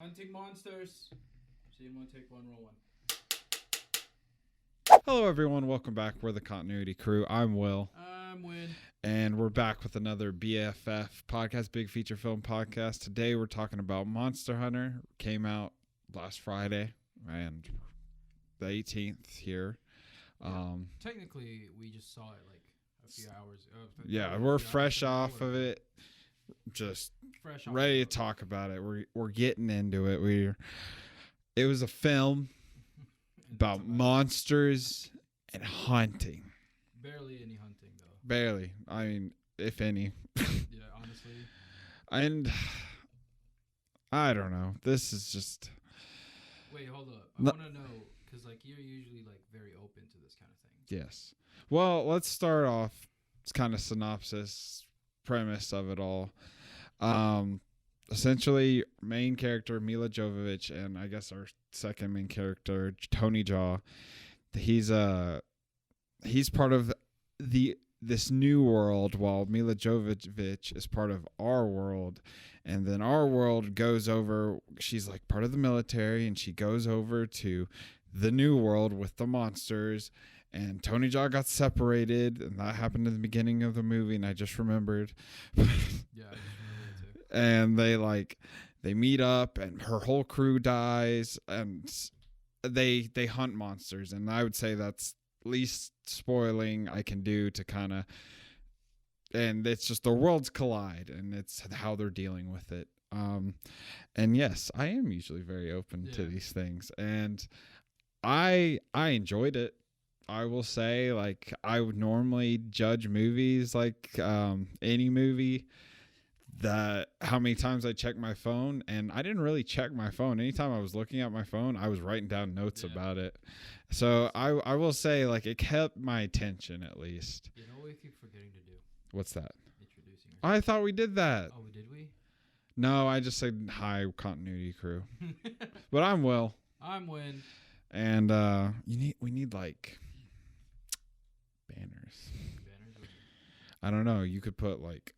Hunting monsters. Scene one, take one, roll one. Hello, everyone. Welcome back. We're the Continuity Crew. I'm Will. I'm Win. And we're back with another BFF podcast, Big Feature Film Podcast. Today, we're talking about Monster Hunter. Came out last Friday, and the 18th here. Technically, we just saw it like a few hours ago. Yeah, we're fresh off of it. Just ready to talk about it. We're getting into it. It was a film about monsters and hunting. Barely any hunting though. Barely. I mean, if any. Yeah, honestly. And I don't know. This is just. Wait, hold up. I want to know because like you're usually like very open to this kind of thing. Yes. Well, let's start off. It's kind of synopsis, premise of it all. Essentially, main character Mila Jovovich, and I guess our second main character Tony Jaa. He's part of this new world, while Mila Jovovich is part of our world, and then our world goes over. She's like part of the military, and she goes over to the new world with the monsters. And Tony Jaa got separated, and that happened in the beginning of the movie, and I just remembered. Yeah, I just remember it too. And they meet up, and her whole crew dies, and they hunt monsters. And I would say that's least spoiling I can do to kind of. And it's just their worlds collide, and it's how they're dealing with it. And yes, I am usually very open to these things, and I enjoyed it. I will say, like, I would normally judge movies like any movie that how many times I check my phone, and I didn't really check my phone. Anytime I was looking at my phone, I was writing down notes about it. So I will say, like, it kept my attention at least. You know what we keep forgetting to do? What's that? Introducing ourselves. I thought we did that. Oh, did we? No, I just said hi, Continuity Crew. But I'm Will. I'm Win. And we need like banners. I don't know. You could put like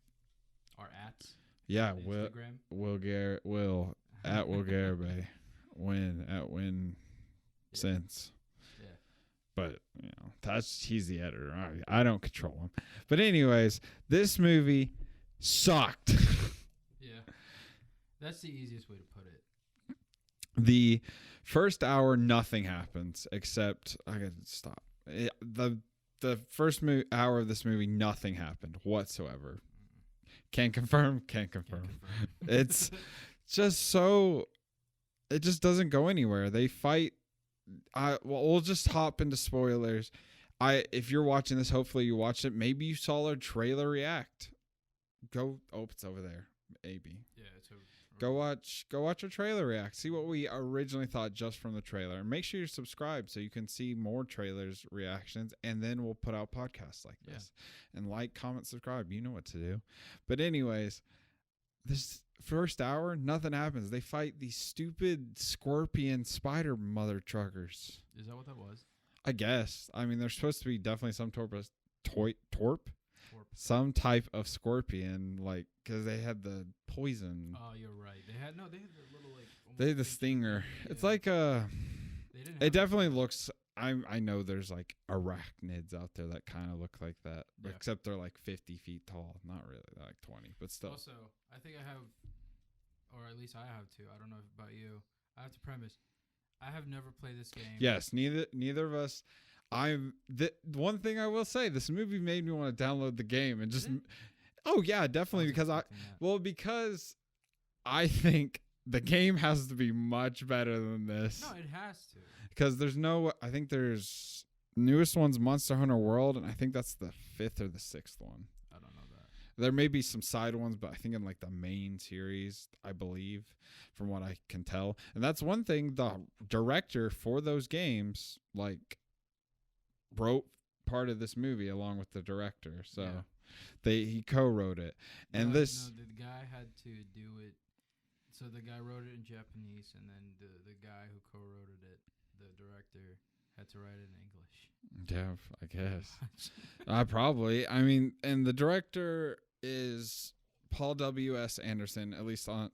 our ats. Yeah, Will at Will Garibay, Win at Win Sense. Yeah. But he's the editor. I don't control him. But anyways, this movie sucked. Yeah, that's the easiest way to put it. The first hour, nothing happens except I gotta stop. The first hour of this movie, nothing happened whatsoever. Can't confirm. It's just so. It just doesn't go anywhere. They fight. We'll just hop into spoilers. If you're watching this, hopefully you watched it. Maybe you saw our trailer react. It's over there. Maybe. Yeah, it's over. Go watch our trailer react. See what we originally thought just from the trailer. And make sure you're subscribed so you can see more trailers, reactions, and then we'll put out podcasts like this. And like, comment, subscribe. You know what to do. But anyways, this first hour, nothing happens. They fight these stupid scorpion spider mother truckers. Is that what that was? I guess. I mean, there's supposed to be definitely some torp. Some type of scorpion, like, because they had the poison. Oh, you're right. They had the little like. They had the stinger. Yeah. It's like it definitely looks. I know there's like arachnids out there that kind of look like that, except they're like 50 feet tall. Not really, they're like 20, but still. Also, I think I have, or at least I have to. I don't know about you. I have to premise. I have never played this game. Yes, neither of us. One thing I will say, this movie made me want to download the game and just. Oh yeah, definitely because I think the game has to be much better than this. No, it has to. Because I think there's newest one's Monster Hunter World, and I think that's the 5th or the 6th one. I don't know that. There may be some side ones, but I think in like the main series, I believe, from what I can tell. And that's one thing the director for those games like wrote part of this movie along with the director. So he co-wrote it. And the guy had to do it. So the guy wrote it in Japanese, and then the guy who co-wrote it, the director, had to write it in English. Yeah, I guess. Probably. I mean, and the director is Paul W.S. Anderson, at least on.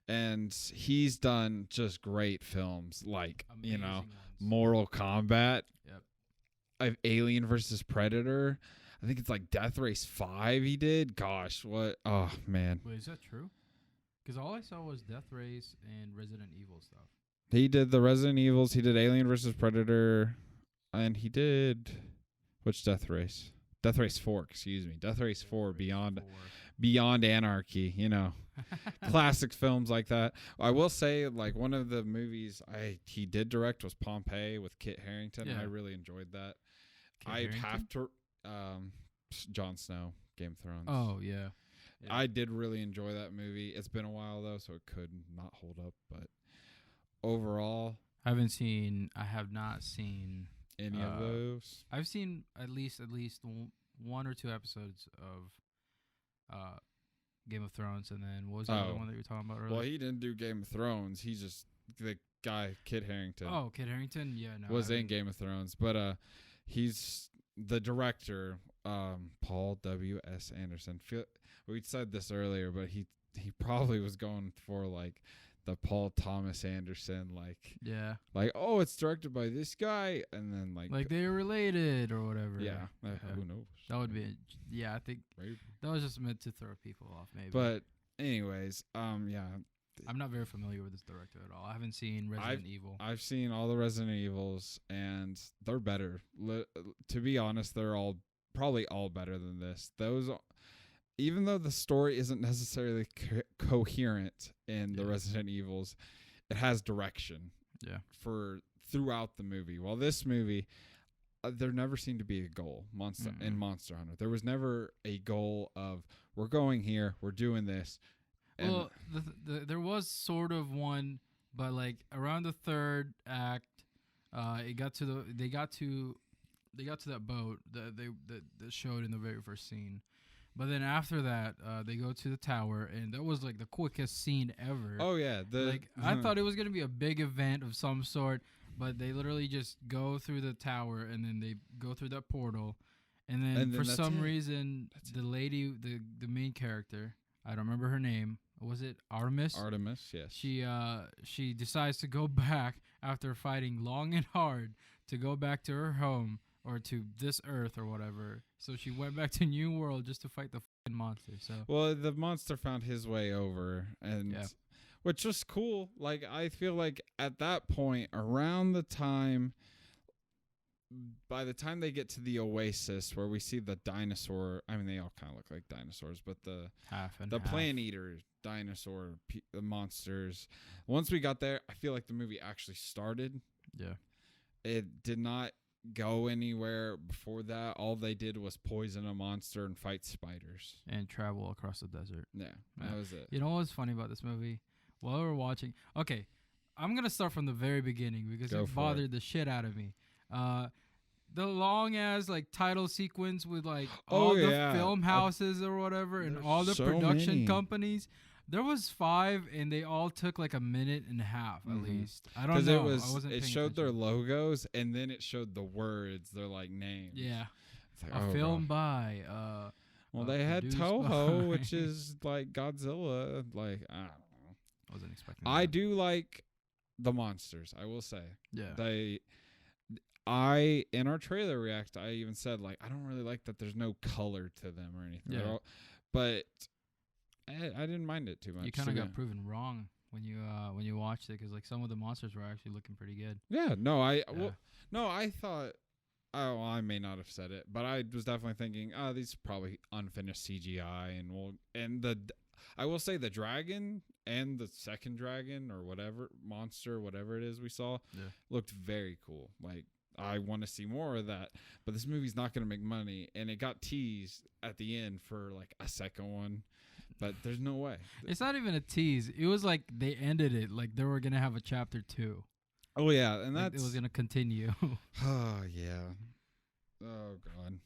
and he's done just great films like Amazing ones. Mortal Kombat, Yep. Alien versus Predator. I think it's like Death Race 5 he did. Gosh, what? Oh, man. Wait, is that true? Because all I saw was Death Race and Resident Evil stuff. He did the Resident Evils. He did Alien versus Predator. And he did... Which Death Race? Death Race 4, excuse me. Death Race 4, Beyond Anarchy, Classic films like that. I will say, like, one of the movies he did direct was Pompeii with Kit Harington. Yeah. I really enjoyed that. Kit I'd Harington? have to... Jon Snow, Game of Thrones. Oh, yeah. I did really enjoy that movie. It's been a while, though, so it could not hold up. But overall... I have not seen... Any of those? I've seen at least one or two episodes of Game of Thrones, and then what was the other one that you were talking about earlier? Well, he didn't do Game of Thrones. He's just the guy, Kit Harington. Oh, Kit Harington? Yeah, no. Was in Game of Thrones. But he's the director, Paul W.S. Anderson. We said this earlier, but he probably was going for, like, the Paul Thomas Anderson, oh, it's directed by this guy, and then like they're related or whatever. Yeah, who knows? That would be, I think that was just meant to throw people off, maybe. But anyways, yeah, I'm not very familiar with this director at all. I haven't seen Resident Evil. I've seen all the Resident Evils, and they're better. To be honest, they're probably all better than this. Even though the story isn't necessarily coherent in the Resident Evils, it has direction. Yeah. Throughout the movie. While this movie, there never seemed to be a goal. In Monster Hunter, there was never a goal of we're going here, we're doing this. Well, there was sort of one, but like around the third act, they got to that boat that showed in the very first scene. But then after that, they go to the tower, and that was like the quickest scene ever. Oh yeah, I thought it was gonna be a big event of some sort, but they literally just go through the tower, and then they go through that portal, and then for some reason, the lady, the main character, I don't remember her name. Was it Artemis? Artemis, yes. She decides to go back after fighting long and hard to go back to her home. Or to this Earth or whatever. So she went back to New World just to fight the fucking monster. So well, the monster found his way over, and which was cool. Like, I feel like at that point, by the time they get to the oasis where we see the dinosaur, I mean, they all kind of look like dinosaurs, but the plant eater dinosaur the monsters. Once we got there, I feel like the movie actually started. Yeah, it did not go anywhere before that. All they did was poison a monster and fight spiders and travel across the desert. Yeah, that was it. You know what's funny about this movie? While we're watching, okay, I'm gonna start from the very beginning because it bothered the shit out of me. The long ass like title sequence with like all the film houses or whatever and all the production companies. There was 5, and they all took like a minute and a half at least. I don't know. It showed their logos, and then it showed the words, their like names. Yeah. It's like, film by. Well, they had Toho, which is like Godzilla. Like, I don't know. I wasn't expecting I do like the monsters, I will say. Yeah. In our trailer react, I even said, like, I don't really like that there's no color to them or anything at all. But I didn't mind it too much. You kind of got proven wrong when you watched it because like some of the monsters were actually looking pretty good. Yeah, no, I thought. Oh, I may not have said it, but I was definitely thinking, these are probably unfinished CGI, I will say the dragon and the second dragon or whatever monster, whatever it is we saw, looked very cool. Like, I want to see more of that, but this movie's not going to make money, and it got teased at the end for like a second one. But there's no way. It's not even a tease. It was like they ended it like they were going to have a chapter 2. Oh, yeah. And like it was going to continue. Oh, yeah. Oh, God.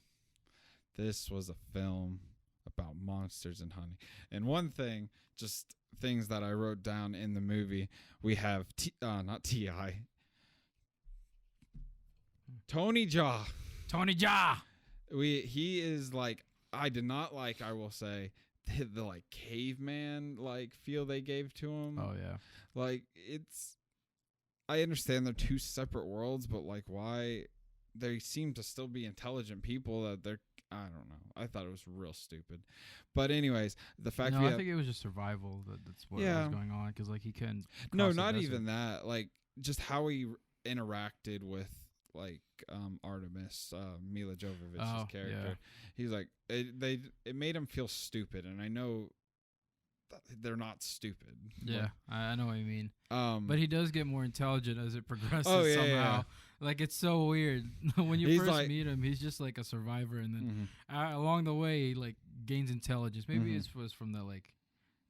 This was a film about monsters and honey. And one thing, just things that I wrote down in the movie, we have, not T.I., Tony Jaa. Tony Jaa! He is like, I did not like, I will say, the like caveman like feel they gave to him. Oh yeah. Like I understand they're two separate worlds, but like why they seem to still be intelligent people that they're I don't know. I thought it was real stupid. But anyways, the fact I think it was just survival that's what was going on because like he couldn't. No, not even that. Like just how he interacted with like Artemis, Mila Jovovich's character. Yeah. He's like it made him feel stupid, and I know they're not stupid. Yeah, I know what you mean. But he does get more intelligent as it progresses somehow. Yeah. Like it's so weird when you first meet him. He's just like a survivor, and then along the way, he like gains intelligence. Maybe it was from the like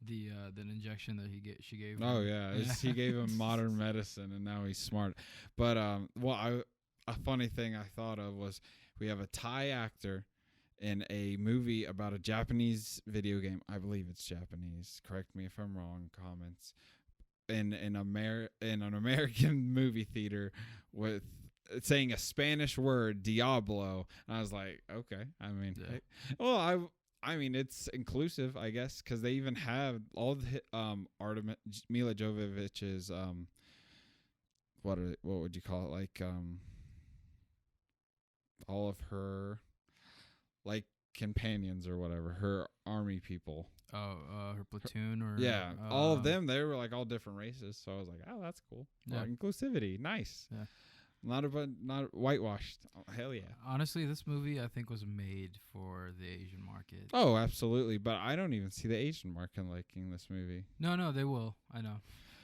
the injection that she gave him. Oh yeah, he gave him modern medicine, and now he's smart. But a funny thing I thought of was we have a Thai actor in a movie about a Japanese video game. I believe it's Japanese. Correct me if I'm wrong. Comments. In an American movie theater with saying a Spanish word, Diablo, and I was like, okay. I mean, I mean it's inclusive, I guess, because they even have all the Mila Jovovich's what would you call it? Like all of her like companions or whatever, her army people. Oh, her platoon or all of them. They were like all different races. So I was like, oh, that's cool. Yeah. Inclusivity, nice. Yeah, not whitewashed. Oh, hell yeah. Honestly, this movie I think was made for the Asian market. Oh, absolutely. But I don't even see the Asian market liking this movie. No, they will. I know.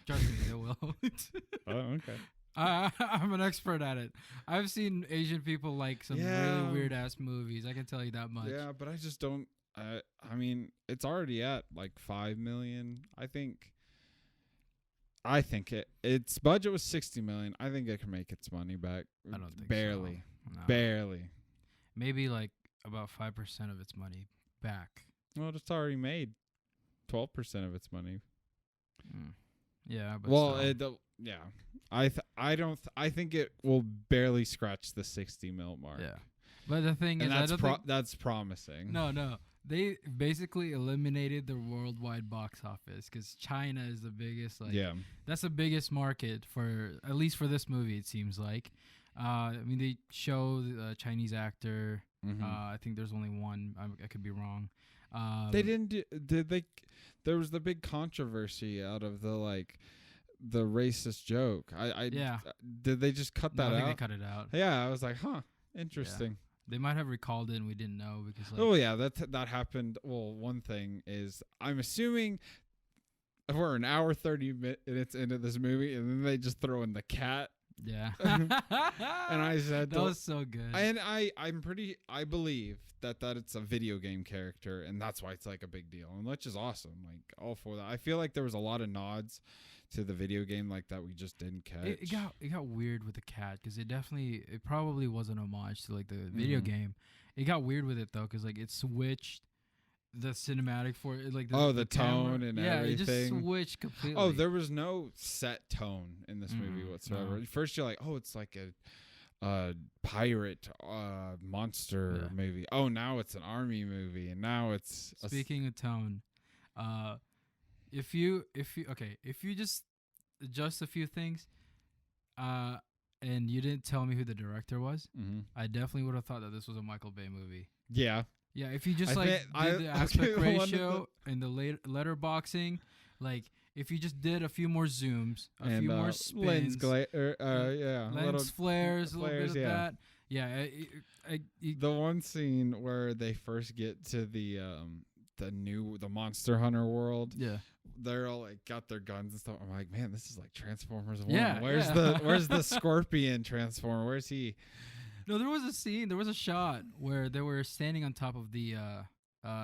Trust me, they will. Oh, okay. I'm an expert at it. I've seen Asian people like some really weird ass movies. I can tell you that much. Yeah, but I just don't. I mean, it's already at like 5 million. I think its budget was 60 million. I think it can make its money back. I don't think barely. So. No. Barely. Maybe like about 5% of its money back. Well, it's already made 12% of its money. Yeah, but I think it will barely scratch the 60 mil mark. Yeah, but the thing is, that's promising. No, they basically eliminated the worldwide box office because China is the biggest. Like, that's the biggest market for at least for this movie. It seems like. I mean, they show the Chinese actor. I think there's only one. I could be wrong. They didn't. Did they? There was the big controversy out of the racist joke. Did they just cut that out? I think they cut it out. Yeah, I was like, huh, interesting. Yeah. They might have recalled it and we didn't know because. That happened. Well, one thing is, I'm assuming we're an hour 30 minutes into this movie, and then they just throw in the cat. Yeah. And I said that was so good. And I believe that it's a video game character, and that's why it's like a big deal, and which is awesome. Like all for that. I feel like there was a lot of nods to the video game like that we just didn't catch. It got weird with the cat because it probably was an homage to like the video game. It got weird with it though because like it switched the cinematic for it, like the tone and everything. It just switched completely. Oh, there was no set tone in this movie whatsoever. No. First you're like, oh, it's like a pirate monster movie. Oh, now it's an army movie, and now it's speaking of tone. If you just adjust a few things, and you didn't tell me who the director was, I definitely would have thought that this was a Michael Bay movie. Yeah. Yeah, if you just did the aspect ratio and the letterboxing, like if you just did a few more zooms, a few more spins, lens flares, a little bit of that. Yeah, the one scene where they first get to the Monster Hunter world. Yeah. They're all like got their guns and stuff. I'm like, man, this is like Transformers 1. Yeah, where's the Scorpion Transformer? Where's he? No, there was a shot where they were standing on top of the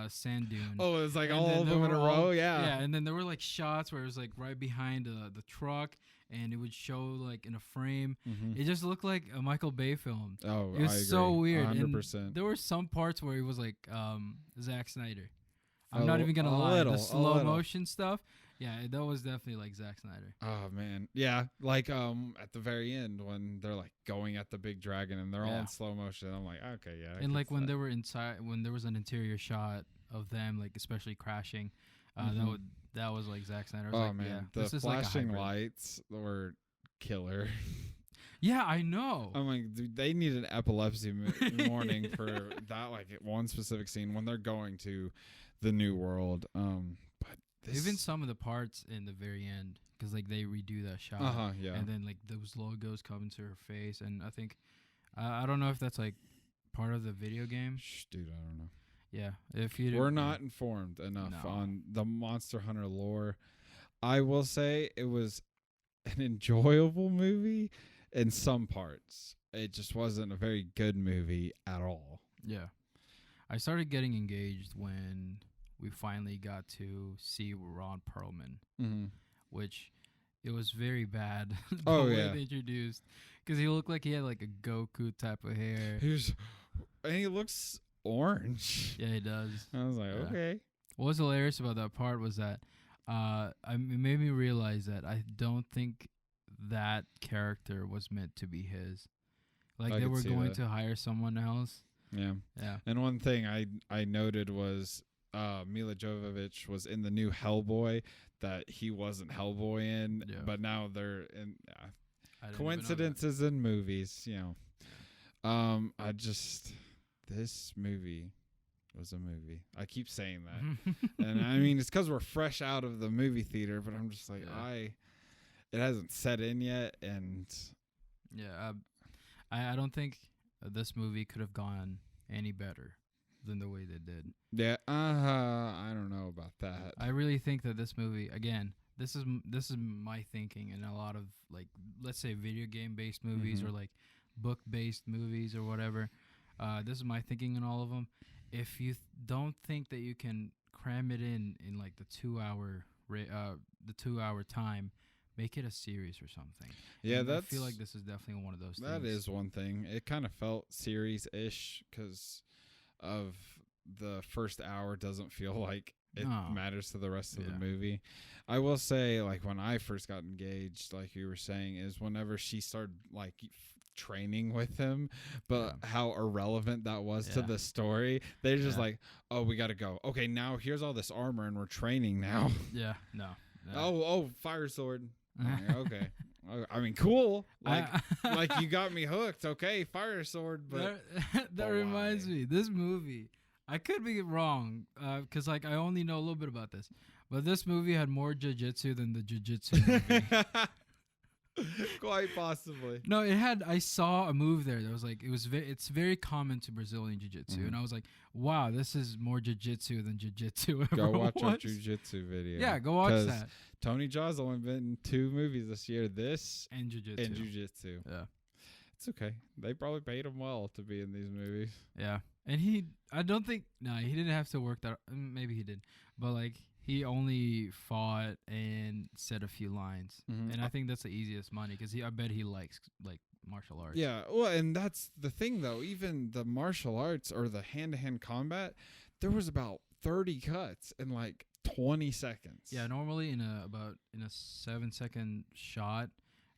sand dune. Oh, it was like all of them in a row, Yeah, and then there were like shots where it was like right behind the truck, and it would show like in a frame. It just looked like a Michael Bay film. Oh, it was I agree. So weird. 100%. And there were some parts where it was like Zack Snyder. I'm not even gonna lie. The slow motion stuff. Yeah, that was definitely like Zack Snyder. Oh man, yeah, like at the very end when they're like going at the big dragon and they're all in slow motion. I'm like, okay, yeah. And like when they were inside, when there was an interior shot of them, like especially crashing. Mm-hmm. That was like Zack Snyder. I was Oh like, man, yeah, the this is like a flashing hybrid. lights were killer. Yeah, I know. I'm like, dude, they need an epilepsy warning for that, like one specific scene when they're going to the new world. But Even some of the parts in the very end, because like they redo that shot, yeah, and then like those logos come into her face, and I think I don't know if that's like part of the video game. Dude, I don't know. Yeah, if you We're not informed enough No. on the Monster Hunter lore. I will say it was an enjoyable movie in some parts. It just wasn't a very good movie at all. Yeah. I started getting engaged when we finally got to see Ron Perlman, Mm-hmm. which it was very bad the Oh, way yeah. they introduced, because he looked like he had like a Goku type of hair. And he looks orange. Yeah, he does. I was like, Yeah. okay. What was hilarious about that part was that it made me realize that I don't think that character was meant to be his. Like I they could were see going that. to hire someone else. Yeah. Yeah. And one thing I noted was Mila Jovovich was in the new Hellboy that he wasn't Hellboy in, Yeah. but now they're in. I didn't even know that. Coincidences in movies, you know. This movie was a movie. I keep saying that. And I mean, it's because we're fresh out of the movie theater, but I'm just like, Yeah. it hasn't set in yet. And yeah, I don't think this movie could have gone any better than the way they did. yeah, I don't know about that. I really think that this movie, again, this is my thinking in a lot of like, let's say video game based movies Mhm. or like book based movies or whatever. This is my thinking in all of them. If you don't think that you can cram it in like the 2 hour the 2 hour time, make it a series or something. Yeah, And I that's. feel like this is definitely one of those That things. is one thing. It kind of felt series-ish because of the first hour doesn't feel like it No. matters to the rest of Yeah. the movie. I will say, like, when I first got engaged, like you were saying, is whenever she started, like, training with him, but how irrelevant that was to Yeah. the story. They're just Yeah. like, oh, we got to go. Okay, now here's all this armor and we're training now. Yeah, no. Oh, fire sword. Okay. I mean, cool. Like, like you got me hooked. Okay, fire sword, but that reminds me. This movie, I could be wrong, because like I only know a little bit about this, but this movie had more jiu-jitsu than the jiu-jitsu movie. quite possibly. No, it had. I saw a move there that was like it's very common to Brazilian jiu-jitsu, and I was like, wow, this is more jiu-jitsu than jiu-jitsu ever Go watch was. our jiu-jitsu video. Yeah, go watch that. Tony Jaw's only been in 2 movies this year. This And jiu-jitsu. and jiu-jitsu. Yeah. It's okay. They probably paid him well to be in these movies. Yeah. And I don't think, he didn't have to work that. Maybe he did. But like, he only fought and said a few lines. Mhm. And I think that's the easiest money because I bet he likes like martial arts. Yeah, well, and that's the thing though. Even the martial arts or the hand-to-hand combat, there was about 30 cuts in like 20 seconds. Yeah, normally in a 7-second shot,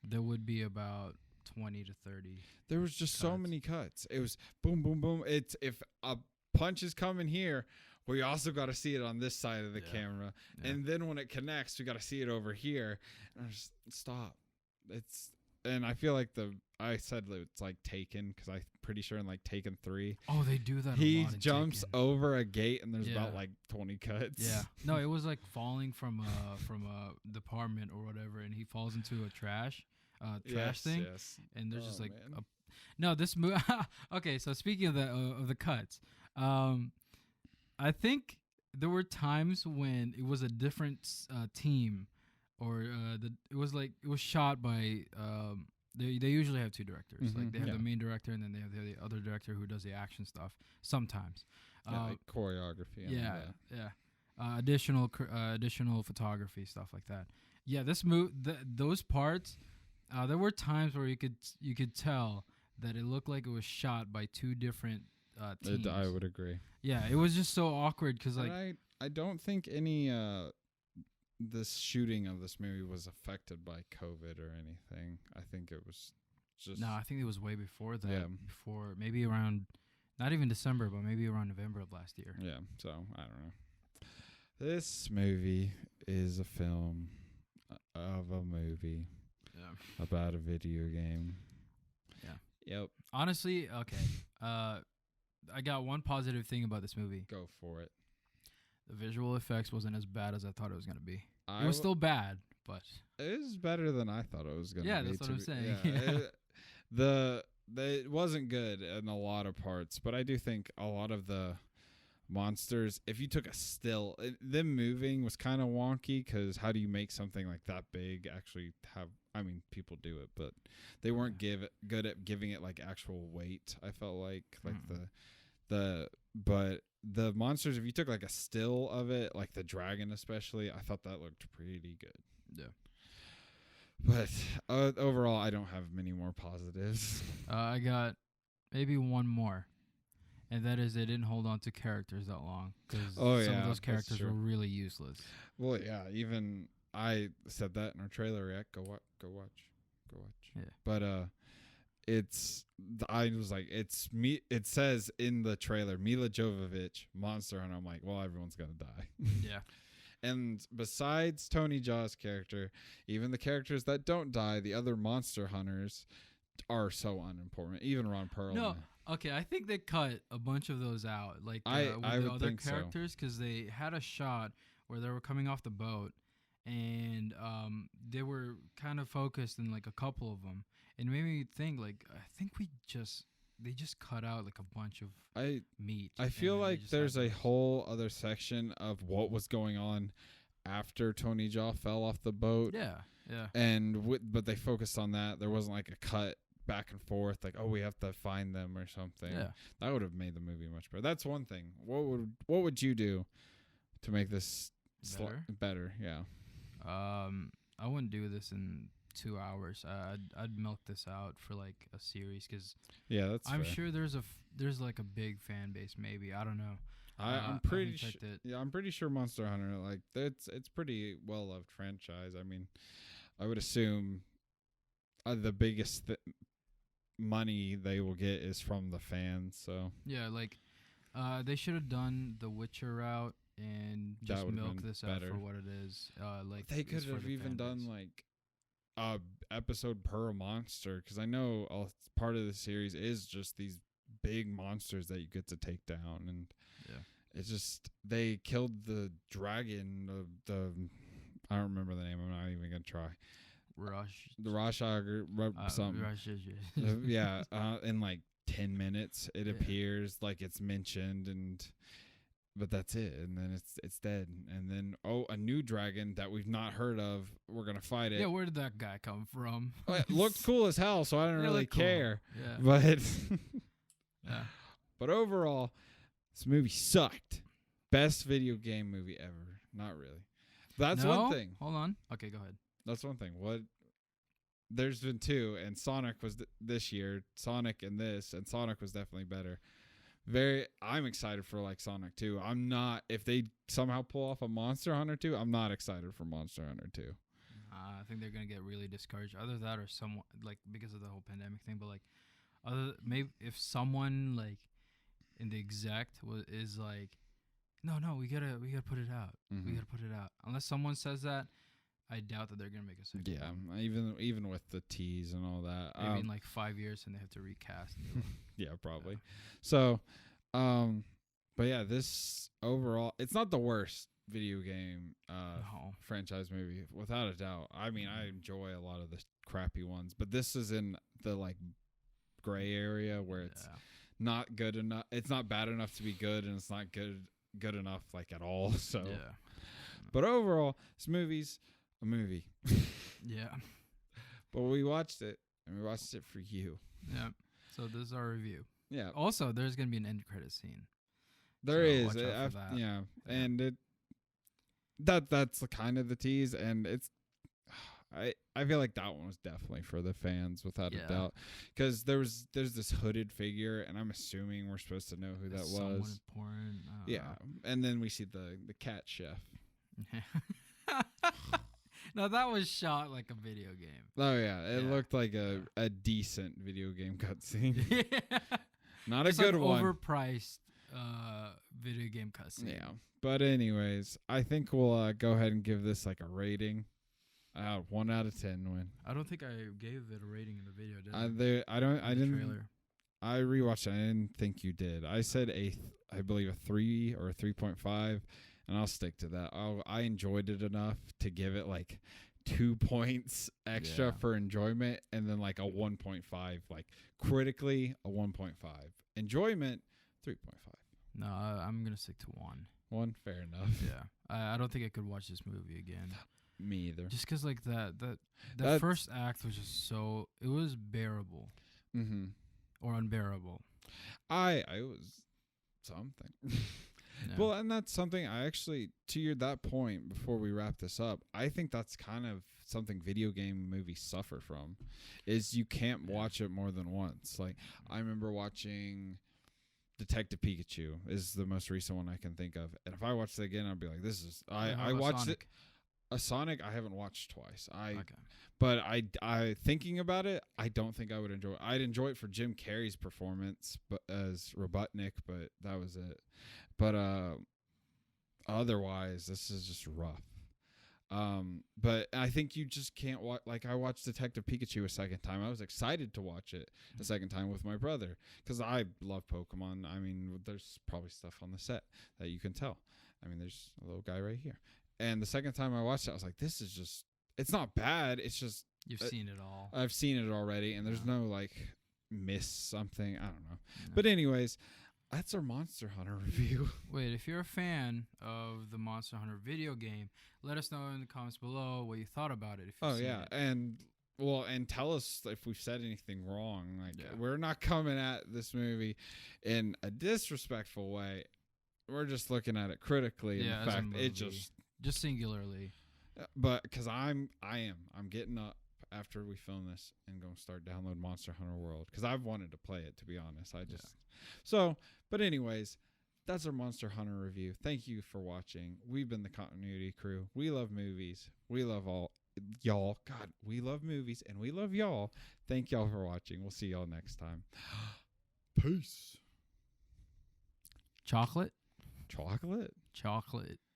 there would be about 20 to 30. There was just so many cuts. It was boom, boom, boom. It's if a punch is coming here, we also got to see it on this side of the camera, and then when it connects, we got to see it over here. And I just stop. And I feel like I said it's like Taken because I'm pretty sure in like Taken 3. Oh, they do that. He a lot in jumps Taken. over a gate and there's about like 20 cuts. Yeah. No, it was like falling from a department or whatever, and he falls into a trash thing. Yes. And there's just like no, this movie. Okay, so speaking of the cuts, I think there were times when it was a different team, or it was shot by. They usually have 2 directors. Like they have the main director, and then they have the other director who does the action stuff. Sometimes, like choreography. And additional photography, stuff like that. Yeah, those parts. There were times where you could tell that it looked like it was shot by 2 different teams. I would agree. Yeah, it was just so awkward because like I don't think any this shooting of this movie was affected by COVID or anything. I think it was just no, I think it was way before that. Yeah. Before maybe around Not even December, but maybe around November of last year. Yeah, so I don't know. This movie is a film of a movie about a video game. Yeah. Yep. Honestly, okay. I got one positive thing about this movie. Go for it. The visual effects wasn't as bad as I thought it was going to be. It was still bad, but it was better than I thought it was going to be. Yeah, that's what I'm saying. Yeah. It wasn't good in a lot of parts, but I do think a lot of the monsters, if you took a still, them moving was kind of wonky, because how do you make something like that big actually have, I mean, people do it, but they weren't good at giving it like actual weight. I felt like but the monsters, if you took like a still of it, like the dragon especially, I thought that looked pretty good. Yeah. But overall, I don't have many more positives. I got maybe one more. And that is, they didn't hold on to characters that long, because some of those characters were really useless. Well, yeah, even I said that in our trailer react. Go watch. Yeah. But I was like, it's me. It says in the trailer, Mila Jovovich, Monster Hunter. I'm like, well, everyone's gonna die. Yeah. And besides Tony Jaa's character, even the characters that don't die, the other Monster Hunters are so unimportant. Even Ron Perlman. No. Okay, I think they cut a bunch of those out, like I with the would other think characters, because they had a shot where they were coming off the boat, and they were kind of focused in like a couple of them, and it made me think, like, I think they just cut out like a bunch of meat. I feel like there's a whole other section of what was going on after Tony Jaa fell off the boat. Yeah. And but they focused on that. There wasn't like a cut back and forth, like, oh, we have to find them or something. Yeah. That would have made the movie much better. That's one thing. What would you do to make this better? Yeah. I wouldn't do this in 2 hours. I'd milk this out for like a series, because I'm fair. sure there's like a big fan base. Maybe, I don't know. I'm pretty sure. Yeah, I'm pretty sure Monster Hunter, like, it's pretty well loved franchise. I mean, I would assume the biggest money they will get is from the fans. So yeah, like they should have done the Witcher route and just milk this out for what it is. Like, they could have even done like a episode per monster, because I know part of the series is just these big monsters that you get to take down, and it's just, they killed the dragon. I don't remember the name. I'm not even gonna try. The Rashog something. Yeah, in like 10 minutes it appears, like it's mentioned, but that's it, and then it's dead. And then a new dragon that we've not heard of, we're gonna fight it. Yeah, where did that guy come from? It looked cool as hell, so I didn't really care. Cool. Yeah. But but overall, this movie sucked. Best video game movie ever. Not really. That's one thing. Hold on. Okay, go ahead. That's one thing. There's been two, and Sonic was this year. Sonic and this, and Sonic was definitely better. I'm excited for like Sonic 2. I'm not, if they somehow pull off a Monster Hunter 2, I'm not excited for Monster Hunter 2. I think they're gonna get really discouraged. Either that, or someone, like, because of the whole pandemic thing. But like, maybe if someone like in the exec is like, no, we gotta put it out. Mm-hmm. We gotta put it out. Unless someone says that, I doubt that they're gonna make a second. Yeah, even with the tease and all that. Maybe in like 5 years, and they have to recast. Yeah, probably. Yeah. So, but yeah, this overall, it's not the worst video game franchise movie, without a doubt. I mean, I enjoy a lot of the crappy ones, but this is in the like gray area where it's not good enough. It's not bad enough to be good, and it's not good enough like at all. So, but overall, this movie's a movie. Yeah. But we watched it, and we watched it for you. Yeah. So this is our review. Yeah. Also, there's gonna be an end credit scene. There is. Yeah. And that's kind of the tease, and it's. I feel like that one was definitely for the fans, without a doubt, because there's this hooded figure, and I'm assuming we're supposed to know who that was. Someone important. Yeah, and then we see the cat chef. No, that was shot like a video game. Oh yeah, it looked like a decent video game cutscene. Yeah. Not a good one. Overpriced video game cutscene. Yeah. But anyways, I think we'll go ahead and give this like a rating. 1 out of 10 win. I don't think I gave it a rating in the video, did I? I didn't. Trailer. I rewatched it. I didn't think you did. I said I believe a 3 or a 3.5, and I'll stick to that. I enjoyed it enough to give it like 2 points extra for enjoyment, and then like a 1.5, like critically a 1.5. Enjoyment 3.5. No, I'm gonna stick to 1. Fair enough. Yeah, I don't think I could watch this movie again. Me either. Just because like that first act was just so it was bearable. Mm-hmm. Or unbearable. I was something. Yeah. Well, and that's something I actually, to that point, before we wrap this up, I think that's kind of something video game movies suffer from, is you can't watch it more than once. Like, I remember watching Detective Pikachu is the most recent one I can think of. And if I watched it again, I'd be like, this is, I watched Sonic? A Sonic I haven't watched twice. Okay. But I thinking about it, I don't think I would enjoy it. I'd enjoy it for Jim Carrey's performance, but as Robotnik, but that was it. But otherwise, this is just rough. But I think you just can't watch. Like, I watched Detective Pikachu a second time. I was excited to watch it a second time with my brother because I love Pokemon. I mean, there's probably stuff on the set that you can tell. I mean, there's a little guy right here. And the second time I watched it, I was like, this is just, it's not bad. It's just. You've seen it all. I've seen it already, and there's no, like, miss something. I don't know. No. But anyways, that's our Monster Hunter review. Wait, if you're a fan of the Monster Hunter video game, let us know in the comments below what you thought about it. If you've seen it. And tell us if we've said anything wrong. Like, we're not coming at this movie in a disrespectful way. We're just looking at it critically. Yeah, in fact, it just singularly. But because I'm getting up after we film this and going to start download Monster Hunter World because I've wanted to play it, to be honest. But anyways, that's our Monster Hunter review. Thank you for watching. We've been the Continuity Crew. We love movies. We love all y'all. God, we love movies and we love y'all. Thank y'all for watching. We'll see y'all next time. Peace. Chocolate. Chocolate.